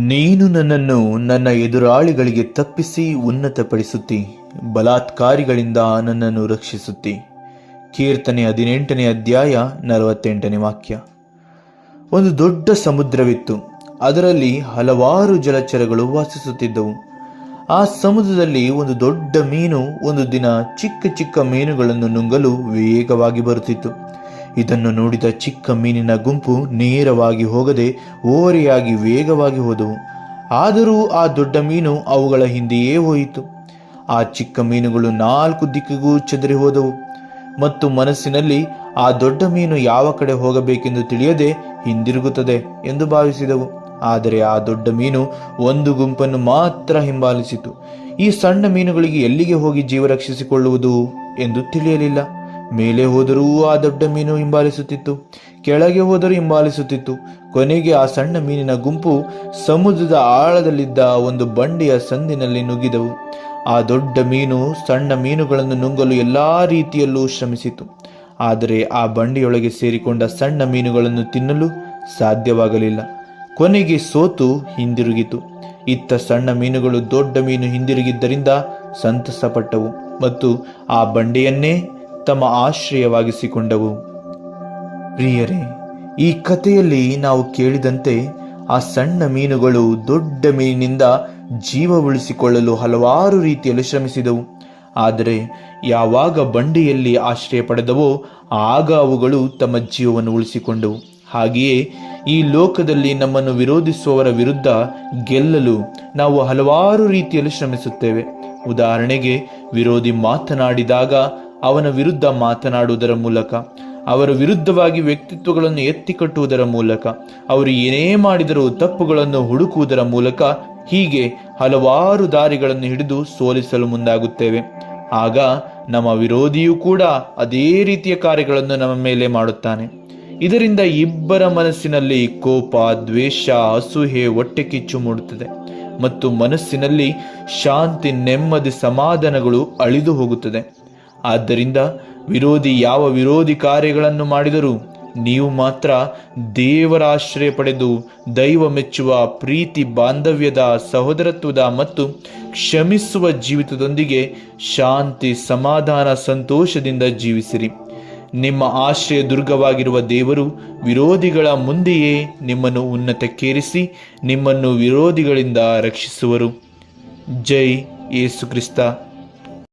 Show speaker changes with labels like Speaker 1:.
Speaker 1: ನೀನು ನನ್ನನ್ನು ನನ್ನ ಎದುರಾಳಿಗಳಿಗೆ ತಪ್ಪಿಸಿ ಉನ್ನತಪಡಿಸುತ್ತಿ, ಬಲಾತ್ಕಾರಿಗಳಿಂದ ನನ್ನನ್ನು ರಕ್ಷಿಸುತ್ತಿ. ಕೀರ್ತನೆ 18ನೇ ಅಧ್ಯಾಯ 48ನೇ ವಾಕ್ಯ. ಒಂದು ದೊಡ್ಡ ಸಮುದ್ರವಿತ್ತು. ಅದರಲ್ಲಿ ಹಲವಾರು ಜಲಚರಗಳು ವಾಸಿಸುತ್ತಿದ್ದವು. ಆ ಸಮುದ್ರದಲ್ಲಿ ಒಂದು ದೊಡ್ಡ ಮೀನು ಒಂದು ದಿನ ಚಿಕ್ಕ ಚಿಕ್ಕ ಮೀನುಗಳನ್ನು ನುಂಗಲು ವೇಗವಾಗಿ ಬರುತ್ತಿತ್ತು. ಇದನ್ನು ನೋಡಿದ ಚಿಕ್ಕ ಮೀನಿನ ಗುಂಪು ನೇರವಾಗಿ ಹೋಗದೆ ಓರೆಯಾಗಿ ವೇಗವಾಗಿ ಹೋದವು. ಆದರೂ ಆ ದೊಡ್ಡ ಮೀನು ಅವುಗಳ ಹಿಂದೆಯೇ ಹೋಯಿತು. ಆ ಚಿಕ್ಕ ಮೀನುಗಳು 4 ದಿಕ್ಕಿಗೂ ಚದರಿ ಹೋದವು ಮತ್ತು ಮನಸ್ಸಿನಲ್ಲಿ ಆ ದೊಡ್ಡ ಮೀನು ಯಾವ ಕಡೆ ಹೋಗಬೇಕೆಂದು ತಿಳಿಯದೆ ಹಿಂದಿರುಗುತ್ತದೆ ಎಂದು ಭಾವಿಸಿದವು. ಆದರೆ ಆ ದೊಡ್ಡ ಮೀನು ಒಂದು ಗುಂಪನ್ನು ಮಾತ್ರ ಹಿಂಬಾಲಿಸಿತು. ಈ ಸಣ್ಣ ಮೀನುಗಳಿಗೆ ಎಲ್ಲಿಗೆ ಹೋಗಿ ಜೀವ ರಕ್ಷಿಸಿಕೊಳ್ಳುವುದು ಎಂದು ತಿಳಿಯಲಿಲ್ಲ. ಮೇಲೆ ಹೋದರೂ ಆ ದೊಡ್ಡ ಮೀನು ಹಿಂಬಾಲಿಸುತ್ತಿತ್ತು, ಕೆಳಗೆ ಹೋದರೂ ಹಿಂಬಾಲಿಸುತ್ತಿತ್ತು. ಕೊನೆಗೆ ಆ ಸಣ್ಣ ಮೀನಿನ ಗುಂಪು ಸಮುದ್ರದ ಆಳದಲ್ಲಿದ್ದ ಒಂದು ಬಂಡೆಯ ಸಂದಿನಲ್ಲಿ ನುಗ್ಗಿದವು. ಆ ದೊಡ್ಡ ಮೀನು ಸಣ್ಣ ಮೀನುಗಳನ್ನು ನುಂಗಲು ಎಲ್ಲಾ ರೀತಿಯಲ್ಲೂ ಶ್ರಮಿಸಿತು. ಆದರೆ ಆ ಬಂಡೆಯೊಳಗೆ ಸೇರಿಕೊಂಡ ಸಣ್ಣ ಮೀನುಗಳನ್ನು ತಿನ್ನಲು ಸಾಧ್ಯವಾಗಲಿಲ್ಲ. ಕೊನೆಗೆ ಸೋತು ಹಿಂದಿರುಗಿತು. ಇತ್ತ ಸಣ್ಣ ಮೀನುಗಳು ದೊಡ್ಡ ಮೀನು ಹಿಂದಿರುಗಿದ್ದರಿಂದ ಸಂತಸಪಟ್ಟವು ಮತ್ತು ಆ ಬಂಡೆಯನ್ನೇ ತಮ್ಮ ಆಶ್ರಯವಾಗಿಸಿಕೊಂಡವು. ಪ್ರಿಯರೇ, ಈ ಕಥೆಯಲ್ಲಿ ನಾವು ಕೇಳಿದಂತೆ ಆ ಸಣ್ಣ ಮೀನುಗಳು ದೊಡ್ಡ ಮೀನಿನಿಂದ ಜೀವ ಉಳಿಸಿಕೊಳ್ಳಲು ಹಲವಾರು ರೀತಿಯಲ್ಲಿ ಶ್ರಮಿಸಿದವು. ಆದರೆ ಯಾವಾಗ ಬಂಡೆಯಲ್ಲಿ ಆಶ್ರಯ ಪಡೆದವೋ ಆಗ ಅವುಗಳು ತಮ್ಮ ಜೀವವನ್ನು ಉಳಿಸಿಕೊಂಡವು. ಹಾಗೆಯೇ ಈ ಲೋಕದಲ್ಲಿ ನಮ್ಮನ್ನು ವಿರೋಧಿಸುವವರ ವಿರುದ್ಧ ಗೆಲ್ಲಲು ನಾವು ಹಲವಾರು ರೀತಿಯಲ್ಲಿ ಶ್ರಮಿಸುತ್ತೇವೆ. ಉದಾಹರಣೆಗೆ, ವಿರೋಧಿ ಮಾತನಾಡಿದಾಗ ಅವನ ವಿರುದ್ಧ ಮಾತನಾಡುವುದರ ಮೂಲಕ, ಅವರ ವಿರುದ್ಧವಾಗಿ ವ್ಯಕ್ತಿತ್ವಗಳನ್ನು ಎತ್ತಿಕಟ್ಟುವುದರ ಮೂಲಕ, ಅವರು ಏನೇ ಮಾಡಿದರೂ ತಪ್ಪುಗಳನ್ನು ಹುಡುಕುವುದರ ಮೂಲಕ, ಹೀಗೆ ಹಲವಾರು ದಾರಿಗಳನ್ನು ಹಿಡಿದು ಸೋಲಿಸಲು ಮುಂದಾಗುತ್ತೇವೆ. ಆಗ ನಮ್ಮ ವಿರೋಧಿಯೂ ಕೂಡ ಅದೇ ರೀತಿಯ ಕಾರ್ಯಗಳನ್ನು ನಮ್ಮ ಮೇಲೆ ಮಾಡುತ್ತಾನೆ. ಇದರಿಂದ ಇಬ್ಬರ ಮನಸ್ಸಿನಲ್ಲಿ ಕೋಪ, ದ್ವೇಷ, ಅಸೂಹೆ, ಹೊಟ್ಟೆ ಕಿಚ್ಚು ಮೂಡುತ್ತದೆ ಮತ್ತು ಮನಸ್ಸಿನಲ್ಲಿ ಶಾಂತಿ, ನೆಮ್ಮದಿ, ಸಮಾಧಾನಗಳು ಅಳಿದು ಹೋಗುತ್ತದೆ. ಆದ್ದರಿಂದ ವಿರೋಧಿ ಯಾವ ವಿರೋಧಿ ಕಾರ್ಯಗಳನ್ನು ಮಾಡಿದರೂ ನೀವು ಮಾತ್ರ ದೇವರ ಆಶ್ರಯ ಪಡೆದು ದೈವ ಮೆಚ್ಚುವ ಪ್ರೀತಿ, ಬಾಂಧವ್ಯದ, ಸಹೋದರತ್ವದ ಮತ್ತು ಕ್ಷಮಿಸುವ ಜೀವಿತದೊಂದಿಗೆ ಶಾಂತಿ, ಸಮಾಧಾನ, ಸಂತೋಷದಿಂದ ಜೀವಿಸಿರಿ. ನಿಮ್ಮ ಆಶ್ರಯ ದುರ್ಗವಾಗಿರುವ ದೇವರು ವಿರೋಧಿಗಳ ಮುಂದೆಯೇ ನಿಮ್ಮನ್ನು ಉನ್ನತಕ್ಕೇರಿಸಿ ನಿಮ್ಮನ್ನು ವಿರೋಧಿಗಳಿಂದ ರಕ್ಷಿಸುವರು. ಜೈ ಯೇಸು ಕ್ರಿಸ್ತ.